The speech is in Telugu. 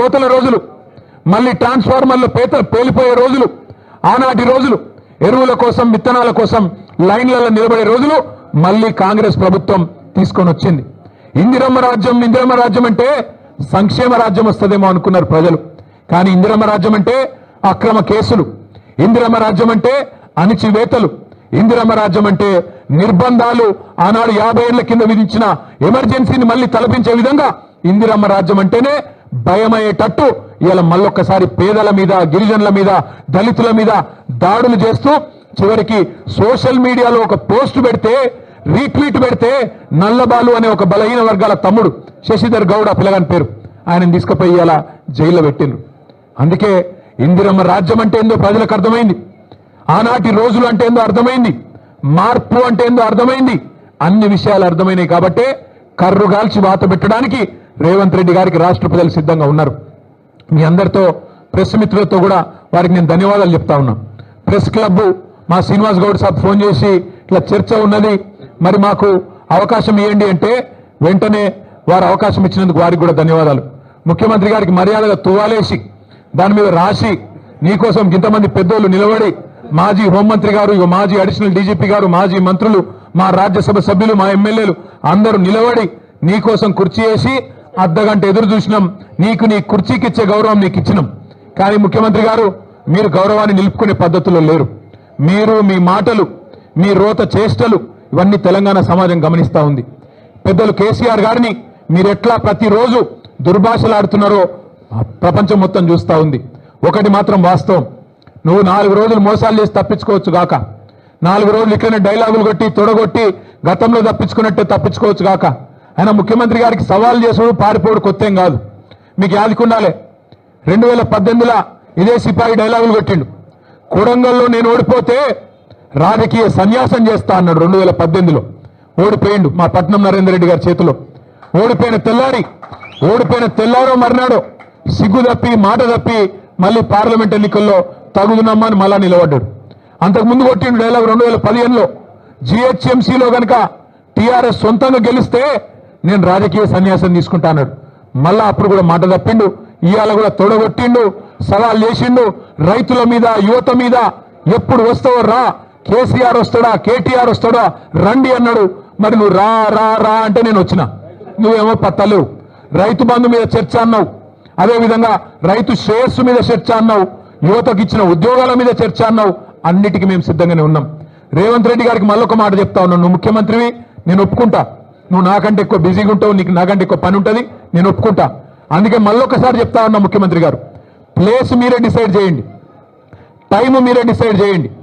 కోతల రోజులు, మళ్ళీ ట్రాన్స్ఫార్మర్లు పేలిపోయే రోజులు, ఆనాటి రోజులు, ఎరువుల కోసం విత్తనాల కోసం లైన్లలో నిలబడే రోజులు మళ్ళీ కాంగ్రెస్ ప్రభుత్వం తీసుకొని వచ్చింది. ఇందిరమ్మ రాజ్యం అంటే సంక్షేమ రాజ్యం వస్తుందేమో అనుకున్నారు ప్రజలు. కానీ ఇందిరమ్మ రాజ్యం అంటే అక్రమ కేసులు, ఇందిరమ్మ రాజ్యం అంటే అణిచివేతలు, ఇందిరమ్మ రాజ్యం అంటే నిర్బంధాలు, ఆనాడు 50 ఏళ్ల కింద విధించిన ఎమర్జెన్సీని మళ్ళీ తలపించే విధంగా ఇందిరమ్మ రాజ్యం అంటేనే భయమయ్యేటట్టు ఇలా మళ్ళొక్కసారి పేదల మీద, గిరిజనుల మీద, దళితుల మీద దాడులు చేస్తూ చివరికి సోషల్ మీడియాలో ఒక పోస్ట్ పెడితే, రీట్వీట్ పెడితే నల్లబాలు అనే ఒక బలహీన వర్గాల తమ్ముడు శశిధర్ గౌడ్ ఆ పిల్లగాని పేరు, ఆయనను తీసుకుపోయి ఇలా జైల్లో పెట్టిండ్రు. అందుకే ఇందిరమ్మ రాజ్యం అంటే ఏందో ప్రజలకు అర్థమైంది, ఆనాటి రోజులు అంటే ఏందో అర్థమైంది, మార్పు అంటే ఏందో అర్థమైంది, అన్ని విషయాలు అర్థమైనాయి. కాబట్టే కర్రుగాల్చి వాత పెట్టడానికి రేవంత్ రెడ్డి గారికి రాష్ట్ర ప్రజలు సిద్ధంగా ఉన్నారు. మీ అందరితో ప్రెస్ మిత్రులతో కూడా వారికి నేను ధన్యవాదాలు చెప్తా ఉన్నా. ప్రెస్ క్లబ్ మా శ్రీనివాస్ గౌడ్ సాబ్ ఫోన్ చేసి ఇట్లా చర్చ ఉన్నది, మరి మాకు అవకాశం ఇవ్వండి అంటే వెంటనే వారు అవకాశం ఇచ్చినందుకు వారికి కూడా ధన్యవాదాలు. ముఖ్యమంత్రి గారికి మర్యాదగా తువాలేసి దాని మీద రాసి నీకోసం ఇంతమంది పెద్దోళ్ళు నిలబడి, మాజీ హోంమంత్రి గారు, మాజీ అడిషనల్ డీజీపీ గారు, మాజీ మంత్రులు, మా రాజ్యసభ సభ్యులు, మా ఎమ్మెల్యేలు అందరూ నిలబడి నీకోసం కుర్చీ వేసి అర్ధగంట ఎదురు చూసినాం. నీకు నీ కుర్చీకి ఇచ్చే గౌరవం నీకు ఇచ్చినాం. కానీ ముఖ్యమంత్రి గారు మీరు గౌరవాన్ని నిలుపుకునే పద్ధతిలో లేరు. మీరు మీ మాటలు, మీ రోత చేష్టలు ఇవన్నీ తెలంగాణ సమాజం గమనిస్తూ ఉంది. పెద్దలు కేసీఆర్ గారిని మీరు ఎట్లా ప్రతిరోజు దుర్భాషలాడుతున్నారో ప్రపంచం మొత్తం చూస్తూ ఉంది. ఒకటి మాత్రం వాస్తవం, నువ్వు 4 రోజులు మోసాలు చేసి తప్పించుకోవచ్చు గాక, 4 రోజులు ఇట్లనే డైలాగులు కొట్టి తొడగొట్టి గతంలో తప్పించుకున్నట్టే తప్పించుకోవచ్చు గాక. ఆయన ముఖ్యమంత్రి గారికి సవాల్ చేసుడు పారిపోడు కొత్తేం కాదు. మీకు యాదికుండాలే 2018లో ఇదే సిపాయి డైలాగులు కొట్టిండు. కొడంగల్లో నేను ఓడిపోతే రాజకీయ సన్యాసం చేస్తా అన్నాడు. 2018లో ఓడిపోయిండు మా పట్నం నరేందర్ రెడ్డి గారి చేతిలో. ఓడిపోయిన తెల్లారో మర్నాడో సిగ్గు తప్పి మాట తప్పి మళ్ళీ పార్లమెంట్ ఎన్నికల్లో తగుదునమ్మని మళ్ళా నిలబడ్డాడు. అంతకుముందు కొట్టిండు డైలాగ్ 2015లో జిహెచ్ఎంసీలో కనుక టీఆర్ఎస్ సొంతంగా గెలిస్తే నేను రాజకీయ సన్యాసం తీసుకుంటా అన్నాడు. మళ్ళా అప్పుడు కూడా మాట తప్పిండు. ఇవాళ కూడా తొడగొట్టిండు, సవాల్ చేసిండు రైతుల మీద, యువత మీద. ఎప్పుడు వస్తావో రా, కేసీఆర్ వస్తాడా, కేటీఆర్ వస్తాడా, రండి అన్నాడు. మరి నువ్వు రా రా రా అంటే నేను వచ్చిన, నువ్వేమో పత్తలేవు. రైతు బంధు మీద చర్చ అన్నావు, అదేవిధంగా రైతు శ్రేయస్సు మీద చర్చ అన్నావు, యువతకు ఇచ్చిన ఉద్యోగాల మీద చర్చ అన్నావు. అన్నిటికీ మేము సిద్ధంగానే ఉన్నాం. రేవంత్ రెడ్డి గారికి మళ్ళొక మాట చెప్తా ఉన్నాను, నువ్వు ముఖ్యమంత్రివి, నేను ఒప్పుకుంటా. నువ్వు నాకంటే ఎక్కువ బిజీగా ఉంటావు, నీకు నాకంటే ఎక్కువ పని ఉంటుంది, నేను ఒప్పుకుంటా. అందుకే మళ్ళొకసారి చెప్తా ఉన్నా ముఖ్యమంత్రి గారు, ప్లేస్ మీరే డిసైడ్ చేయండి, టైం మీరే డిసైడ్ చేయండి.